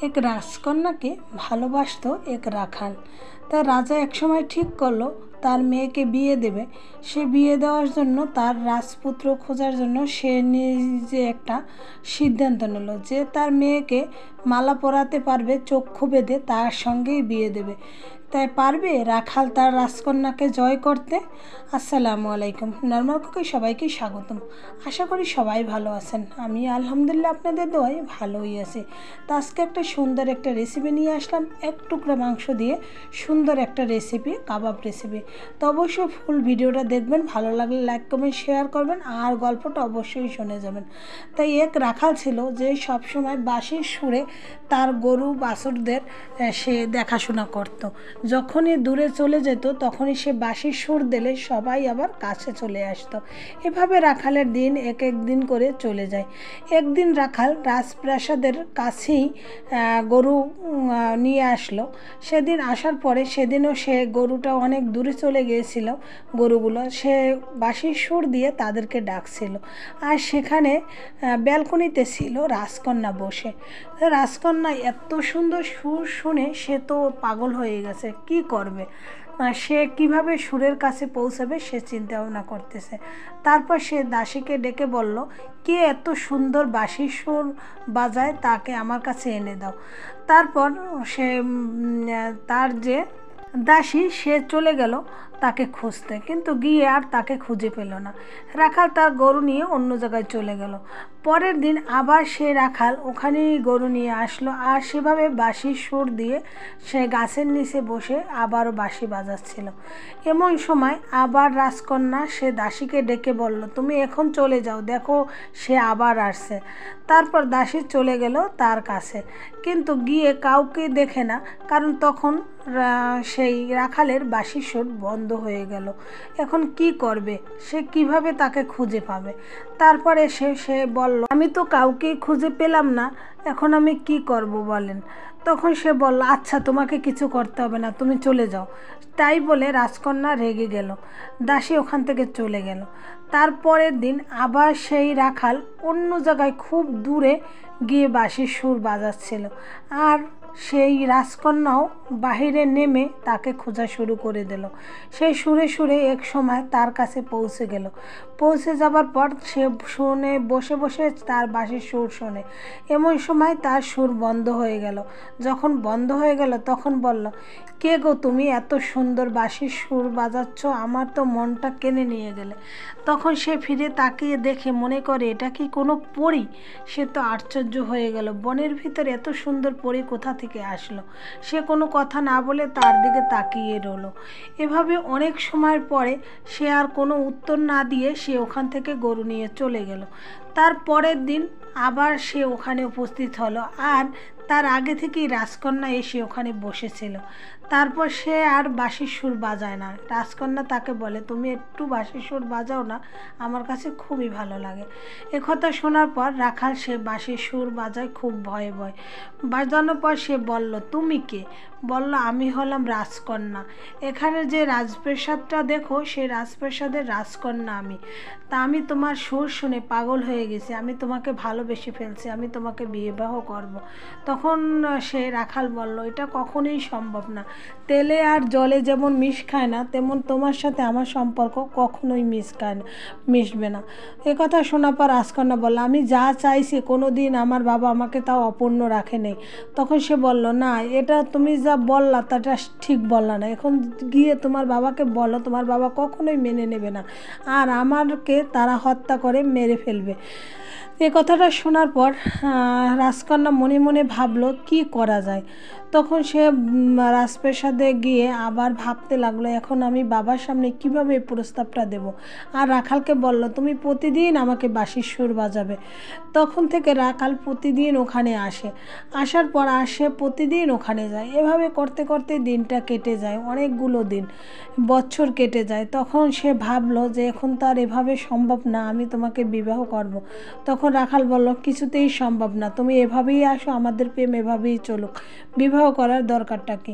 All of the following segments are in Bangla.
এক রাজকন্যাকে ভালোবাসতো এক রাখাল। তার রাজা একসময় ঠিক করলো তার মেয়েকে বিয়ে দেবে। সে বিয়ে দেওয়ার জন্য তার রাজপুত্র খোঁজার জন্য সে নিজে একটা সিদ্ধান্ত নিল যে তার মেয়েকে মালা পরাতে পারবে চক্ষু বেঁধে তার সঙ্গেই বিয়ে দেবে। তাই পারবে রাখাল তার রাজকন্যাকে জয় করতে। আসসালামু আলাইকুম, নর্মাল কুকে সবাইকে স্বাগতম। আশা করি সবাই ভালো আছেন। আমি আলহামদুলিল্লাহ আপনাদের দোয়ায় ভালোই আছি। তো আজকে একটা সুন্দর একটা রেসিপি নিয়ে আসলাম, এক টুকরা মাংস দিয়ে সুন্দর একটা রেসিপি, কাবাব রেসিপি। তো অবশ্যই ফুল ভিডিওটা দেখবেন, ভালো লাগলে লাইক কমেন্ট শেয়ার করবেন আর গল্পটা অবশ্যই শুনে যাবেন। তাই এক রাখাল ছিল যে সবসময় বাঁশির সুরে তার গরু বাছুরদের সে দেখাশোনা করত। যখনই দূরে চলে যেত তখনই সে বাঁশির সুর দিলে সবাই আবার কাছে চলে আসতো। এভাবে রাখালের দিন এক এক দিন করে চলে যায়। একদিন রাখাল রাজপ্রাসাদের কাছেই গরু নিয়ে আসলো। সেদিন আসার পরে সেদিনও সে গরুটা অনেক দূরে চলে গিয়েছিল। গরুগুলো সে বাঁশির সুর দিয়ে তাদেরকে ডাকছিল। আর সেখানে ব্যালকনিতে ছিল রাজকন্যা বসে। রাজকন্যা এত সুন্দর সুর শুনে সে তো পাগল হয়ে গেছে, কি করবে, সে কিভাবে সুরের কাছে পৌঁছাবে সে চিন্তা ভাবনা করতেছে। তারপর সে দাসীকে ডেকে বলল, কে এত সুন্দর বাঁশির সুর বাজায় তাকে আমার কাছে এনে দাও। তারপর সে তার যে দাসী সে চলে গেল তাকে খুঁজতে, কিন্তু গিয়ে আর তাকে খুঁজে পেল না। রাখাল তার গরু নিয়ে অন্য জায়গায় চলে গেল। পরের দিন আবার সে রাখাল ওখানেই গরু নিয়ে আসলো আর সেভাবে বাঁশির সুর দিয়ে সে গাছের নিচে বসে আবারও বাঁশি বাজাচ্ছিল। এমন সময় আবার রাজকন্যা সে দাসীকে ডেকে বলল, তুমি এখন চলে যাও, দেখো সে আবার আসছে। তারপর দাসী চলে গেল তার কাছে, কিন্তু গিয়ে কাউকে দেখে না, কারণ তখন সেই রাখালের বাঁশির সুর বন্ধ হয়ে গেল। এখন কি করবে, সে কিভাবে তাকে খুঁজে পাবে? তারপরে সে বলল, আমি তো কাউকেই খুঁজে পেলাম না, এখন আমি কি করব বলেন। তখন সে বলল, আচ্ছা তোমাকে কিছু করতে হবে না, তুমি চলে যাও। তাই বলে রাজকন্যা রেগে গেল, দাসী ওখান থেকে চলে গেল। তারপরের দিন আবার সেই রাখাল অন্য জায়গায় খুব দূরে গিয়ে বাঁশির সুর বাজাচ্ছিল। আর সেই রাজকন্যাও বাহিরে নেমে তাকে খোঁজা শুরু করে দিল। সেই সুরে সুরে এক সময় তার কাছে পৌঁছে গেল। পৌঁছে যাবার পর সে শুনে বসে বসে তার বাঁশির সুর শোনে। এমন সময় তার সুর বন্ধ হয়ে গেল। যখন বন্ধ হয়ে গেল তখন বলল, কে গো তুমি, এত সুন্দর বাঁশির সুর বাজাচ্ছ, আমার তো মনটা কেড়ে নিয়ে গেলে। তখন সে ফিরে তাকিয়ে দেখে মনে করে এটা কি কোনো পরী। সে তো আশ্চর্য হয়ে গেল, বনের ভিতরে এত সুন্দর পরী কোথা থেকে আসলো। সে কোনো কথা না বলে তার দিকে তাকিয়ে রইল। এভাবে অনেক সময়ের পরে সে আর কোনো উত্তর না দিয়ে সে ওখান থেকে গরু নিয়ে চলে গেল। তার পরের দিন আবার সে ওখানে উপস্থিত হলো আর তার আগে থেকেই রাজকন্যা এসে ওখানে বসেছিল। তারপর সে আর বাঁশির সুর বাজায় না। রাজকন্যা তাকে বলে, তুমি একটু বাঁশির সুর বাজাও না, আমার কাছে খুবই ভালো লাগে। একথা শোনার পর রাখাল সে বাঁশির সুর বাজায় খুব ভয়ে ভয়ে। বাজানোর পর সে বলল, তুমি কে? বলল, আমি হলাম রাজকন্যা। এখানে যে রাজপ্রাসাদটা দেখো সে রাজপ্রাসাদের রাজকন্যা আমি। তা আমি তোমার সুর শুনে পাগল হয়ে গেছি, আমি তোমাকে ভালোবেসে ফেলছি, আমি তোমাকে বিবাহ করব। তখন সে রাখাল বলল, এটা কখনোই সম্ভব না। তেলে আর জলে যেমন মিশ খায় না, তেমন তোমার সাথে আমার সম্পর্ক কখনোই মিশবে না। একথা শোনার পর রাজকন্যা বলল, আমি যা চাইছি কোনো দিন আমার বাবা আমাকে তাও অপূর্ণ রাখে নেই। তখন সে বলল, না, এটা তুমি যা বললা তাটা ঠিক বললা না। এখন গিয়ে তোমার বাবাকে বলো, তোমার বাবা কখনোই মেনে নেবে না আর আমাকে তারা হত্যা করে মেরে ফেলবে। এ কথাটা শোনার পর রাজকন্যা মনে মনে ভাবলো কি করা যায়। তখন সে রাজপ্রাসাদে গিয়ে আবার ভাবতে লাগলো, এখন আমি বাবার সামনে কিভাবে এই প্রস্তাবটা দেব। আর রাখালকে বলল, তুমি প্রতিদিন আমাকে বাঁশির সুর বাজাবে। তখন থেকে রাখাল প্রতিদিন ওখানে আসে। আসার পর সে প্রতিদিন ওখানে যায়। এভাবে করতে করতে দিনটা কেটে যায়, অনেকগুলো দিন, বছর কেটে যায়। তখন সে ভাবলো যে এখন তো আর এভাবে সম্ভব না, আমি তোমাকে বিবাহ করব। তখন রাখাল বলল, কিছুতেই সম্ভব না, তুমি এভাবেই আসো, আমাদের প্রেম এভাবেই চলুক, বিবাহ করার দরকারটা কি?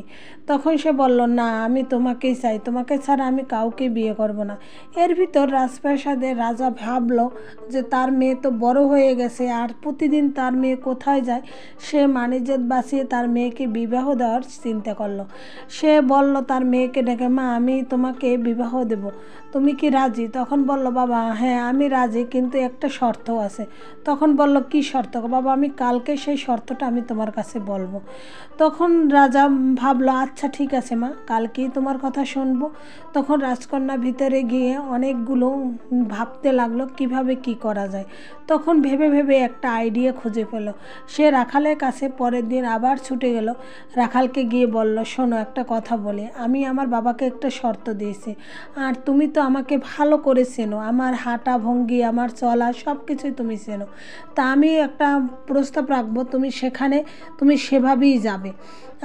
তখন সে বলল, না, আমি তোমাকেই চাই, তোমাকে ছাড়া আমি কাউকে বিয়ে করব না। এর ভিতর রাজপ্রাসাদে রাজা ভাবলো যে তার মেয়ে তো বড় হয়ে গেছে, আর প্রতিদিন তার মেয়ে কোথায় যায়, সে মানিজ্যত বাঁচিয়ে তার মেয়েকে বিবাহ দেওয়ার চিন্তা করলো। সে বলল তার মেয়েকে ডেকে, মা, আমি তোমাকে বিবাহ দেব, তুমি কি রাজি? তখন বলল, বাবা, হ্যাঁ, আমি রাজি, কিন্তু একটা শর্ত আছে। তখন বলল, কি শর্ত? বাবা, আমি কালকে সেই শর্তটা আমি তোমার কাছে বলবো। তখন রাজা ভাবলো, আচ্ছা ঠিক আছে মা, কালকেই তোমার কথা শুনবো। তখন রাজকন্যা ভিতরে গিয়ে অনেকগুলো ভাবতে লাগলো কিভাবে কি করা যায়। তখন ভেবে ভেবে একটা আইডিয়া খুঁজে পেল। সে রাখালের কাছে পরের দিন আবার ছুটে গেল। রাখালকে গিয়ে বলল, শোনো, একটা কথা বলি, আমি আমার বাবাকে একটা শর্ত দিয়েছি, আর তুমি তো আমাকে ভালো করে চেনো, আমার হাঁটা ভঙ্গি, আমার চলা সব কিছুই তুমি চেনো, তা আমি একটা প্রস্তাব রাখবো, তুমি সেখানে তুমি সেভাবেই যাবে,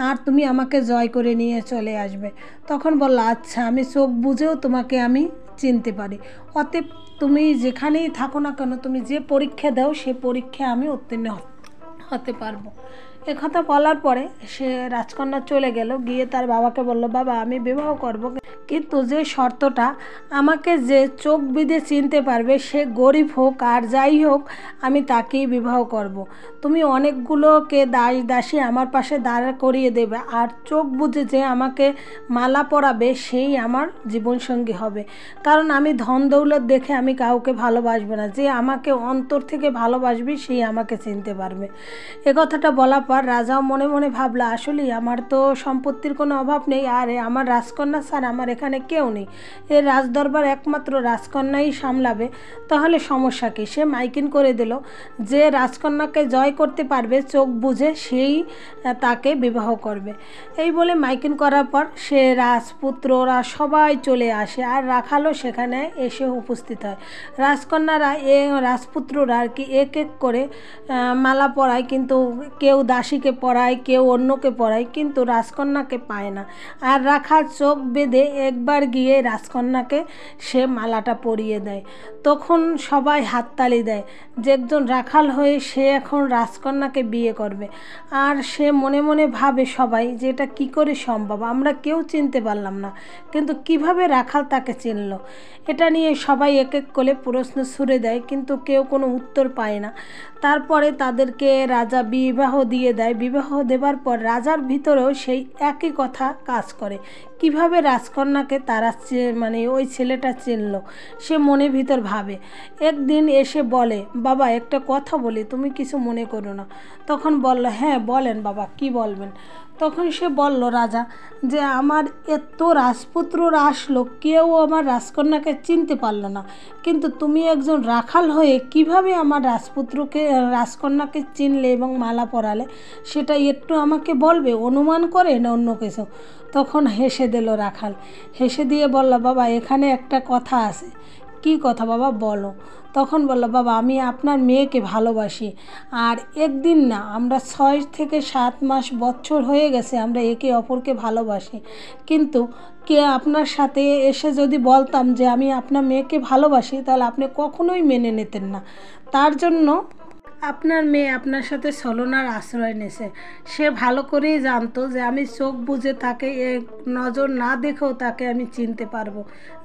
আর তুমি আমাকে জয় করে নিয়ে চলে আসবে। তখন বলল, আচ্ছা, আমি চোখ বুঝেও তোমাকে আমি চিনতে পারি, অতএব তুমি যেখানেই থাকো না কেন, তুমি যে পরীক্ষা দাও সে পরীক্ষায় আমি উত্তীর্ণ হতে পারবো। একথা বলার পরে সে রাজকন্যা চলে গেল, গিয়ে তার বাবাকে বলল, বাবা, আমি বিবাহ করব, কিন্তু যে শর্তটা, আমাকে যে চোখ বিধে চিনতে পারবে, সে গরিব হোক আর যাই হোক, আমি তাকেই বিবাহ করব। তুমি অনেকগুলোকে দাস দাসী আমার পাশে দাঁড় করিয়ে দেবে, আর চোখ বুঝে যে আমাকে মালা পরাবে সেই আমার জীবনসঙ্গী হবে, কারণ আমি ধন দৌলত দেখে আমি কাউকে ভালোবাসবো না, যে আমাকে অন্তর থেকে ভালোবাসবে সেই আমাকে চিনতে পারবে। এ কথাটা বলার পর রাজাও মনে মনে ভাবলো, আসলেই আমার তো সম্পত্তির কোনো অভাব নেই, আর আমার রাজকন্যা ছাড়া আমার এখানে কেউ নেই, এর রাজদরবার একমাত্র রাজকন্যাই সামলাবে, তাহলে সমস্যা কী? সে মাইকিন করে দিল, যে রাজকন্যাকে জয় করতে পারবে চোখ বুঝে সেই তাকে বিবাহ করবে। এই বলে মাইকিন করার পর সে রাজপুত্ররা সবাই চলে আসে, আর রাখালও সেখানে এসে উপস্থিত হয়। রাজকন্যারা রাজপুত্ররা আর কি এক এক করে মালা পরায়, কিন্তু কেউ দাসীকে পরায়, কেউ অন্যকে পরায়, কিন্তু রাজকন্যাকে পায় না। আর রাখাল চোখ বেঁধে একবার গিয়ে রাজকন্যাকে সে মালাটা পরিয়ে দেয়। তখন সবাই হাততালি দেয় যে একজন রাখাল হয়ে সে এখন রাজকন্যাকে বিয়ে করবে। আর সে মনে মনে ভাবে সবাই যে এটা কী করে সম্ভব, আমরা কেউ চিনতে পারলাম না, কিন্তু কিভাবে রাখাল তাকে চিনল। এটা নিয়ে সবাই এক এক করে প্রশ্ন ছুড়ে দেয়, কিন্তু কেউ কোনো উত্তর পায় না। তারপরে তাদেরকে রাজা বিবাহ দিয়ে দেয়। বিবাহ দেবার পর রাজার ভিতরেও সেই একই কথা কাজ করে, কিভাবে রাজকন্যাকে তারা মানে ওই ছেলেটা চিনল। সে মনে ভিতর ভাবে। একদিন এসে বলে, বাবা, একটা কথা বলি, তুমি কিছু মনে করো না। তখন বলল, হ্যাঁ বলেন বাবা, কি বলবেন? তখন সে বলল, রাজা, যে আমার এত রাজপুত্ররা আসলো, কেউ আমার রাজকন্যাকে চিনতে পারলো না, কিন্তু তুমি একজন রাখাল হয়ে কিভাবে আমার রাজকন্যাকে চিনলে এবং মালা পরালে, সেটা একটু আমাকে বলবে, অনুমান করে না অন্য কিছু? তখন হেসে দিল রাখাল। হেসে দিয়ে বলল, বাবা, এখানে একটা কথা আছে। কি কথা বাবা, বলো? তখন বলল, বাবা, আমি আপনার মেয়েকে ভালোবাসি, আর একদিন না, আমরা 6 থেকে 7 মাস বছর হয়ে গেছে আমরা একে অপরকে ভালোবাসি, কিন্তু আপনার সাথে এসে যদি বলতাম যে আমি আপনার মেয়েকে ভালোবাসি, তাহলে আপনি কখনোই মেনে নিতেন না। তার জন্য আপনার মেয়ে আপনার সাথে ছলনার আশ্রয় নিয়েছে। সে ভালো করেই জানতো যে আমি চোখ বুঝে তাকে এক নজর না দেখেও তাকে আমি চিনতে পারবো,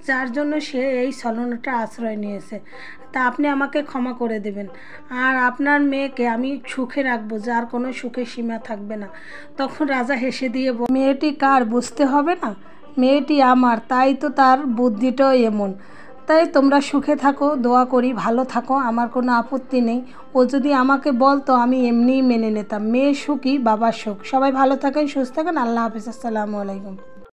যার জন্য সে এই ছলনাটা আশ্রয় নিয়েছে। তা আপনি আমাকে ক্ষমা করে দেবেন, আর আপনার মেয়েকে আমি সুখে রাখবো, যার কোনো সুখের সীমা থাকবে না। তখন রাজা হেসে দিয়ে মেয়েটি কার বুঝতে হবে না, মেয়েটি আমার, তাই তো তার বুদ্ধিটাও এমন। তাই তোমরা সুখে থাকো, দোয়া করি ভালো থাকো, আমার কোনো আপত্তি নেই। ও যদি আমাকে বলতো আমি এমনিই মেনে নিতাম। মেয়ে সুখী, বাবার সুখ। সবাই ভালো থাকেন, সুস্থ থাকেন। আল্লাহ হাফিজ। আসসালামু আলাইকুম।